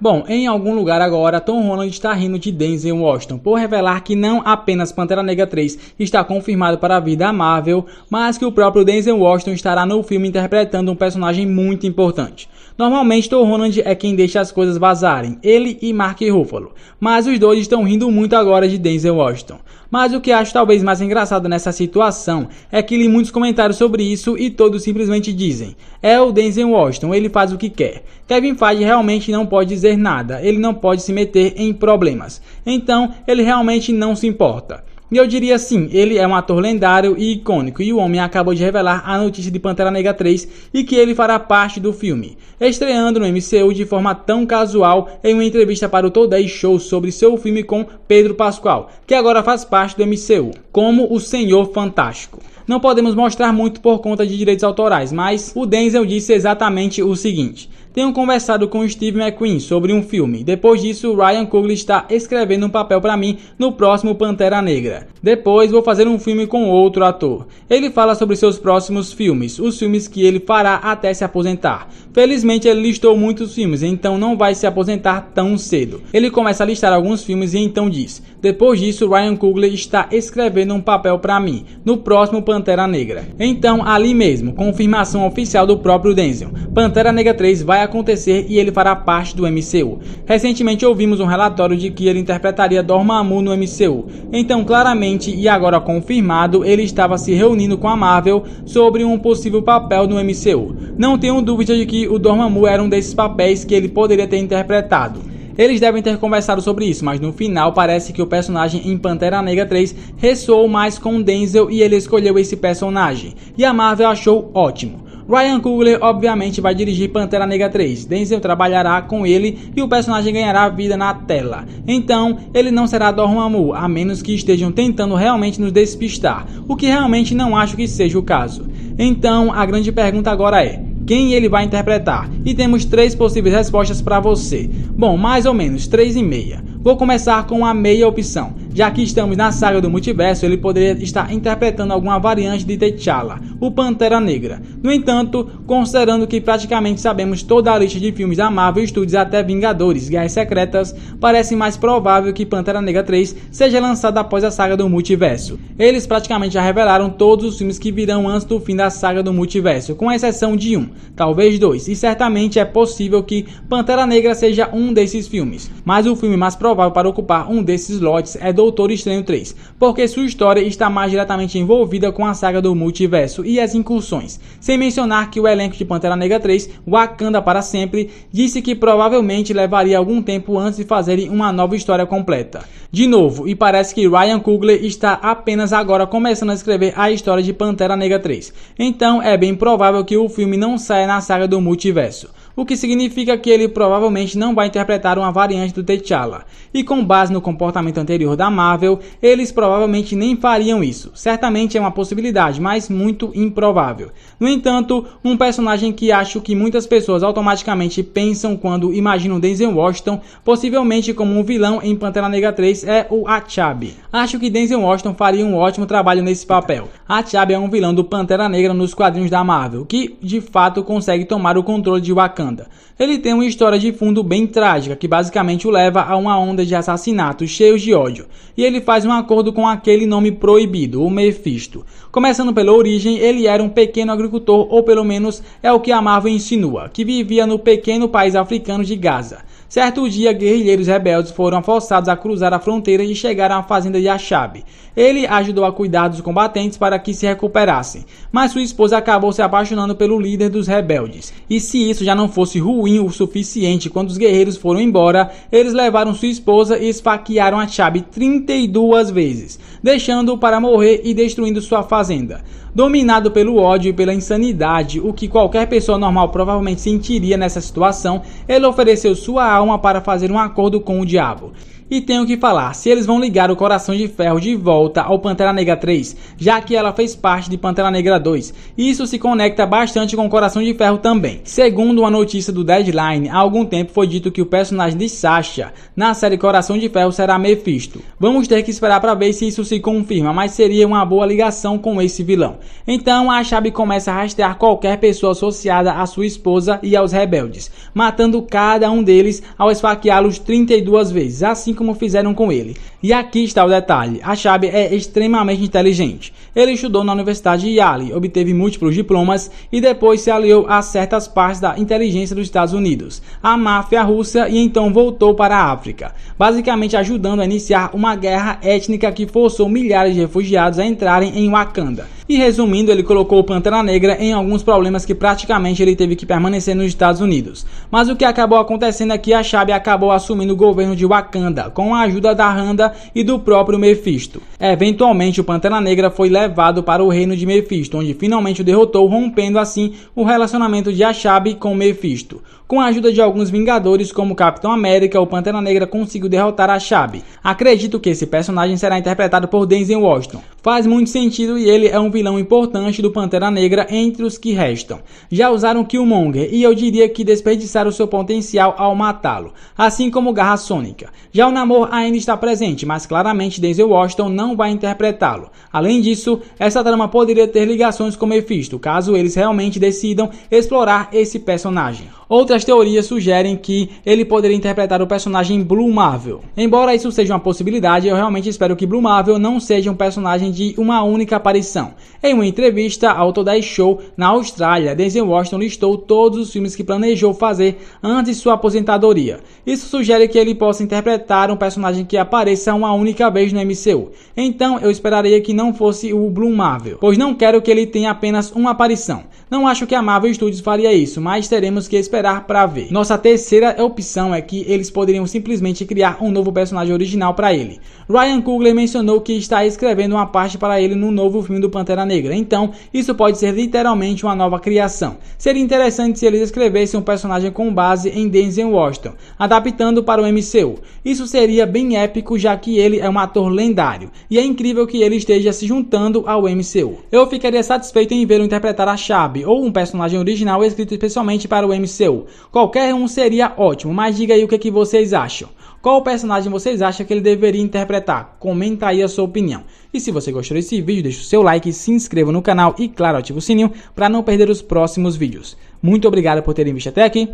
Bom, em algum lugar agora, Tom Holland está rindo de Denzel Washington por revelar que não apenas Pantera Negra 3 está confirmado para a vida Marvel, mas que o próprio Denzel Washington estará no filme interpretando um personagem muito importante. Normalmente Tom Holland é quem deixa as coisas vazarem, ele e Mark Ruffalo, mas os dois estão rindo muito agora de Denzel Washington. Mas o que acho talvez mais engraçado nessa situação é que li muitos comentários sobre isso e todos simplesmente dizem: é o Denzel Washington, ele faz o que quer. Kevin Feige realmente não pode dizer nada, ele não pode se meter em problemas. Então ele realmente não se importa. E eu diria sim, ele é um ator lendário e icônico, e o homem acabou de revelar a notícia de Pantera Negra 3 e que ele fará parte do filme, estreando no MCU de forma tão casual em uma entrevista para o Today Show sobre seu filme com Pedro Pascal, que agora faz parte do MCU, como o Senhor Fantástico. Não podemos mostrar muito por conta de direitos autorais, mas o Denzel disse exatamente o seguinte: tenho conversado com Steve McQueen sobre um filme. Depois disso, Ryan Coogler está escrevendo um papel para mim no próximo Pantera Negra. Depois vou fazer um filme com outro ator. Ele fala sobre seus próximos filmes, os filmes que ele fará até se aposentar. Felizmente ele listou muitos filmes, então não vai se aposentar tão cedo. Ele começa a listar alguns filmes e então diz: depois disso, Ryan Coogler está escrevendo um papel para mim no próximo Pantera Negra. Então, ali mesmo, confirmação oficial do próprio Denzel. Pantera Negra 3 vai acontecer e ele fará parte do MCU. Recentemente ouvimos um relatório de que ele interpretaria Dormammu no MCU. Então, claramente e agora confirmado, ele estava se reunindo com a Marvel sobre um possível papel no MCU. Não tenho dúvida de que o Dormammu era um desses papéis que ele poderia ter interpretado. Eles devem ter conversado sobre isso, mas no final parece que o personagem em Pantera Negra 3 ressoou mais com Denzel e ele escolheu esse personagem. E a Marvel achou ótimo. Ryan Coogler obviamente vai dirigir Pantera Negra 3, Denzel trabalhará com ele e o personagem ganhará vida na tela. Então, ele não será Dormammu, a menos que estejam tentando realmente nos despistar, o que realmente não acho que seja o caso. Então, a grande pergunta agora é: quem ele vai interpretar? E temos 3 possíveis respostas para você. Bom, mais ou menos 3,5. Vou começar com a meia opção. Já que estamos na saga do multiverso, ele poderia estar interpretando alguma variante de T'Challa, o Pantera Negra. No entanto, considerando que praticamente sabemos toda a lista de filmes da Marvel Studios até Vingadores, Guerras Secretas, parece mais provável que Pantera Negra 3 seja lançada após a saga do multiverso. Eles praticamente já revelaram todos os filmes que virão antes do fim da saga do multiverso, com exceção de um, talvez 2, e certamente é possível que Pantera Negra seja um desses filmes. Mas o filme mais provável para ocupar um desses lotes é Doutor Estranho 3, porque sua história está mais diretamente envolvida com a saga do multiverso e as incursões, sem mencionar que o elenco de Pantera Negra 3, Wakanda para sempre, disse que provavelmente levaria algum tempo antes de fazerem uma nova história completa. De novo, e parece que Ryan Coogler está apenas agora começando a escrever a história de Pantera Negra 3, então é bem provável que o filme não saia na saga do multiverso, o que significa que ele provavelmente não vai interpretar uma variante do T'Challa. E com base no comportamento anterior da Marvel, eles provavelmente nem fariam isso. Certamente é uma possibilidade, mas muito improvável. No entanto, um personagem que acho que muitas pessoas automaticamente pensam quando imaginam Denzel Washington, possivelmente como um vilão em Pantera Negra 3, é o Achebe. Acho que Denzel Washington faria um ótimo trabalho nesse papel. Achebe é um vilão do Pantera Negra nos quadrinhos da Marvel, que de fato consegue tomar o controle de Wakanda. Ele tem uma história de fundo bem trágica que basicamente o leva a uma onda de assassinatos cheios de ódio, e ele faz um acordo com aquele nome proibido, o Mephisto. Começando pela origem, ele era um pequeno agricultor, ou pelo menos é o que a Marvel insinua, que vivia no pequeno país africano de Gaza. Certo dia, guerrilheiros rebeldes foram forçados a cruzar a fronteira e chegaram à fazenda de Achebe. Ele ajudou a cuidar dos combatentes para que se recuperassem, mas sua esposa acabou se apaixonando pelo líder dos rebeldes. E se isso já não fosse ruim o suficiente, quando os guerreiros foram embora, eles levaram sua esposa e esfaquearam Achebe 32 vezes, deixando-o para morrer e destruindo sua fazenda. Dominado pelo ódio e pela insanidade, o que qualquer pessoa normal provavelmente sentiria nessa situação, ele ofereceu sua alma para fazer um acordo com o diabo. E tenho que falar, se eles vão ligar o Coração de Ferro de volta ao Pantera Negra 3, já que ela fez parte de Pantera Negra 2, isso se conecta bastante com o Coração de Ferro também. Segundo uma notícia do Deadline, há algum tempo foi dito que o personagem de Sasha na série Coração de Ferro será Mephisto. Vamos ter que esperar para ver se isso se confirma, mas seria uma boa ligação com esse vilão. Então a Chabi começa a rastrear qualquer pessoa associada à sua esposa e aos rebeldes, matando cada um deles ao esfaqueá-los 32 vezes, assim como fizeram com ele. E aqui está o detalhe, a Chabi é extremamente inteligente. Ele estudou na Universidade de Yale, obteve múltiplos diplomas e depois se aliou a certas partes da inteligência dos Estados Unidos, a máfia russa, e então voltou para a África, basicamente ajudando a iniciar uma guerra étnica que forçou milhares de refugiados a entrarem em Wakanda. E resumindo, ele colocou o Pantera Negra em alguns problemas que praticamente ele teve que permanecer nos Estados Unidos. Mas o que acabou acontecendo é que a Chabi acabou assumindo o governo de Wakanda, com a ajuda da Handa e do próprio Mephisto. Eventualmente o Pantera Negra foi levado para o reino de Mephisto, onde finalmente o derrotou, rompendo assim o relacionamento de Chabi com Mephisto. Com a ajuda de alguns Vingadores como Capitão América, o Pantera Negra conseguiu derrotar a Chabi. Acredito que esse personagem será interpretado por Denzel Washington. Faz muito sentido e ele é um vilão importante do Pantera Negra entre os que restam. Já usaram Killmonger e eu diria que desperdiçaram seu potencial ao matá-lo, assim como Garra Sônica. Já o Namor ainda está presente, mas claramente Denzel Washington não vai interpretá-lo. Além disso, essa trama poderia ter ligações com Mephisto, caso eles realmente decidam explorar esse personagem. Outras teorias sugerem que ele poderia interpretar o personagem Blue Marvel. Embora isso seja uma possibilidade, eu realmente espero que Blue Marvel não seja um personagem de uma única aparição. Em uma entrevista ao Today Show na Austrália, Denzel Washington listou todos os filmes que planejou fazer antes de sua aposentadoria. Isso sugere que ele possa interpretar um personagem que apareça uma única vez no MCU. Então eu esperaria que não fosse o Blue Marvel, pois não quero que ele tenha apenas uma aparição. Não acho que a Marvel Studios faria isso, mas teremos que esperar para ver. Nossa terceira opção é que eles poderiam simplesmente criar um novo personagem original para ele. Ryan Coogler mencionou que está escrevendo uma parte para ele no novo filme do Pantera Negra, então isso pode ser literalmente uma nova criação. Seria interessante se eles escrevessem um personagem com base em Denzel Washington, adaptando para o MCU. Isso seria bem épico, já que ele é um ator lendário, e é incrível que ele esteja se juntando ao MCU. Eu ficaria satisfeito em vê-lo interpretar a Chabi, ou um personagem original escrito especialmente para o MCU. Qualquer um seria ótimo, mas diga aí o que vocês acham. Qual personagem vocês acham que ele deveria interpretar? Comenta aí a sua opinião. E se você gostou desse vídeo, deixa o seu like, se inscreva no canal e claro, ative o sininho para não perder os próximos vídeos. Muito obrigado por terem visto até aqui.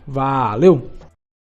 Valeu!